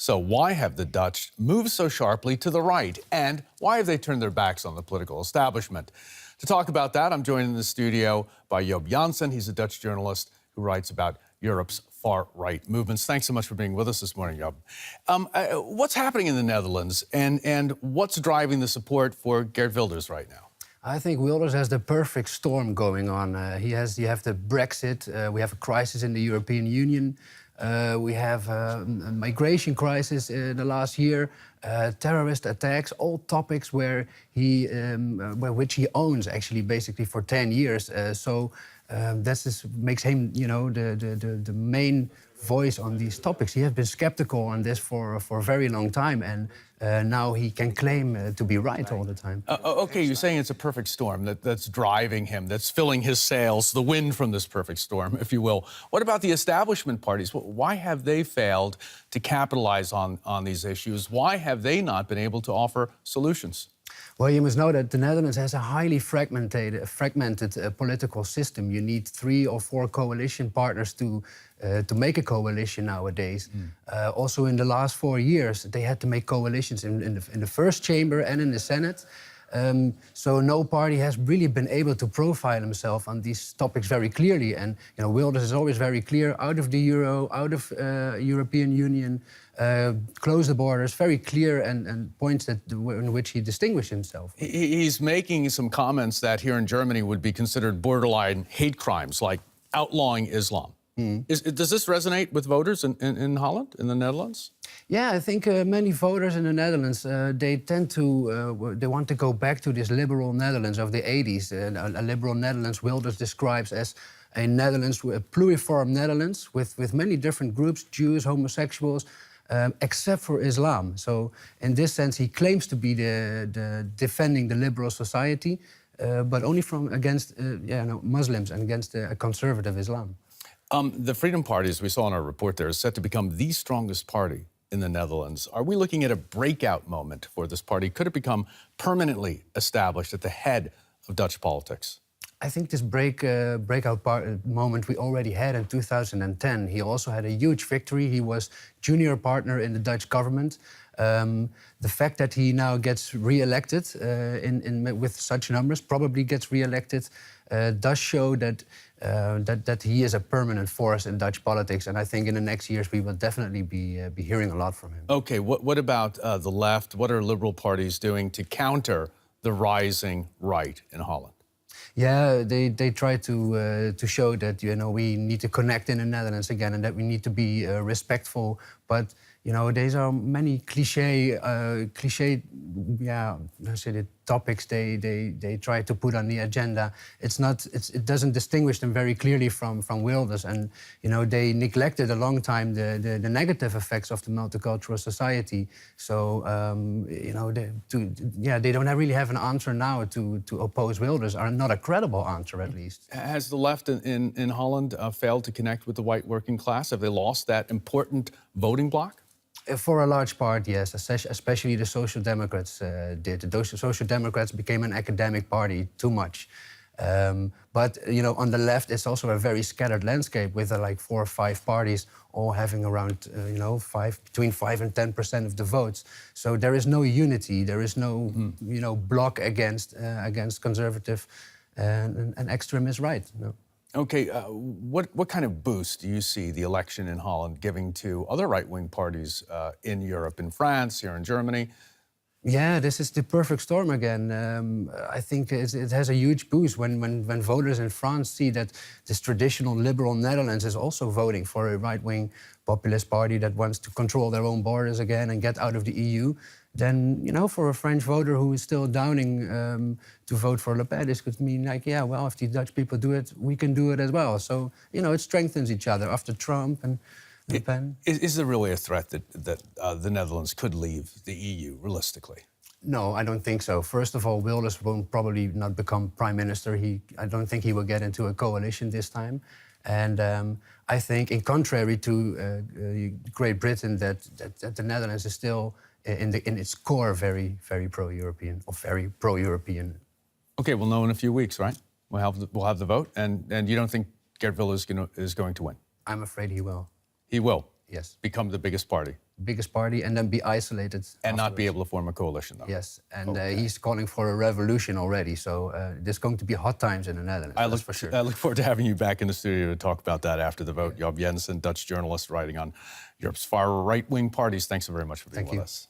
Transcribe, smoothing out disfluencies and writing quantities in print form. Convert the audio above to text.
So why have the Dutch moved so sharply to the right? And why have they turned their backs on the political establishment? To talk about that, I'm joined in the studio by Joop Janssen. He's a Dutch journalist who writes about Europe's far-right movements. Thanks so much for being with us this morning, Joop. What's happening in the Netherlands, and what's driving the support for Geert Wilders right now? I think Wilders has the perfect storm going on. You have the Brexit, we have a crisis in the European Union, we have a migration crisis in the last year, terrorist attacks, all topics where which he owns actually basically for 10 years. That makes him, the main voice on these topics. He has been skeptical on this for a very long time, and now he can claim to be right all the time. Okay, you're saying it's a perfect storm that's driving him, that's filling his sails, the wind from this perfect storm, if you will. What about the establishment parties? Why have they failed to capitalize on these issues? Why have they not been able to offer solutions? Well, you must know that the Netherlands has a highly fragmented political system. You need 3 or 4 coalition partners to make a coalition nowadays. Also, in the last 4 years, they had to make coalitions in the first chamber and in the Senate. So no party has really been able to profile himself on these topics very clearly. And Wilders is always very clear: out of the euro, out of European Union, close the borders, very clear and points in which he distinguished himself. He's making some comments that here in Germany would be considered borderline hate crimes, like outlawing Islam. Does this resonate with voters in Holland, in the Netherlands? Yeah, I think many voters in the Netherlands, they tend to, they want to go back to this liberal Netherlands of the 80s. A liberal Netherlands Wilders describes as a Netherlands, a pluriform Netherlands with many different groups, Jews, homosexuals, except for Islam. So in this sense, he claims to be defending the liberal society, but only against Muslims and against a conservative Islam. The Freedom Party, as we saw in our report there, is set to become the strongest party in the Netherlands. Are we looking at a breakout moment for this party? Could it become permanently established at the head of Dutch politics? I think this breakout moment we already had in 2010. He also had a huge victory. He was junior partner in the Dutch government. The fact that he now gets re-elected with such numbers, probably gets re-elected, does show that he is a permanent force in Dutch politics. And I think in the next years we will definitely be hearing a lot from him. Okay, what about the left? What are liberal parties doing to counter the rising right in Holland? Yeah, they try to show that we need to connect in the Netherlands again and that we need to be respectful. But these are many cliche topics they try to put on the agenda. It doesn't distinguish them very clearly from Wilders, and they neglected a long time the negative effects of the multicultural society. So they don't really have an answer now to oppose Wilders, or not a credible answer at least. Has the left in Holland failed to connect with the white working class? Have they lost that important voting bloc? For a large part, yes, especially the Social Democrats did. The Social Democrats became an academic party too much. But on the left, it's also a very scattered landscape with like 4 or 5 parties all having around between 5 and 10% of the votes. So there is no unity. There is no bloc against conservative and extremist right. No. Okay, what kind of boost do you see the election in Holland giving to other right-wing parties in Europe, in France, here in Germany? Yeah, this is the perfect storm again. I think it has a huge boost when voters in France see that this traditional liberal Netherlands is also voting for a right-wing populist party that wants to control their own borders again and get out of the EU. Then, for a French voter who is still doubting to vote for Le Pen, this could mean like, yeah, well, if the Dutch people do it, we can do it as well. So, it strengthens each other after Trump and Le Pen. Is there really a threat that the Netherlands could leave the EU, realistically? No, I don't think so. First of all, Wilders will probably not become prime minister. I don't think he will get into a coalition this time. And I think, in contrary to Great Britain, that the Netherlands is still in its core very, very pro-European, or very pro-European. Okay, we'll know in a few weeks, right? We'll have the vote, and you don't think Geert Wilders is going to win? I'm afraid he will. He will. Yes. Become the biggest party. Biggest party, and then be isolated. And not be afterwards. able to form a coalition, though. Yes, and he's calling for a revolution already. So there's going to be hot times in the Netherlands. That's for sure. I look forward to having you back in the studio to talk about that after the vote. Job Jensen, Dutch journalist writing on Europe's far right-wing parties. Thanks so very much for being with us.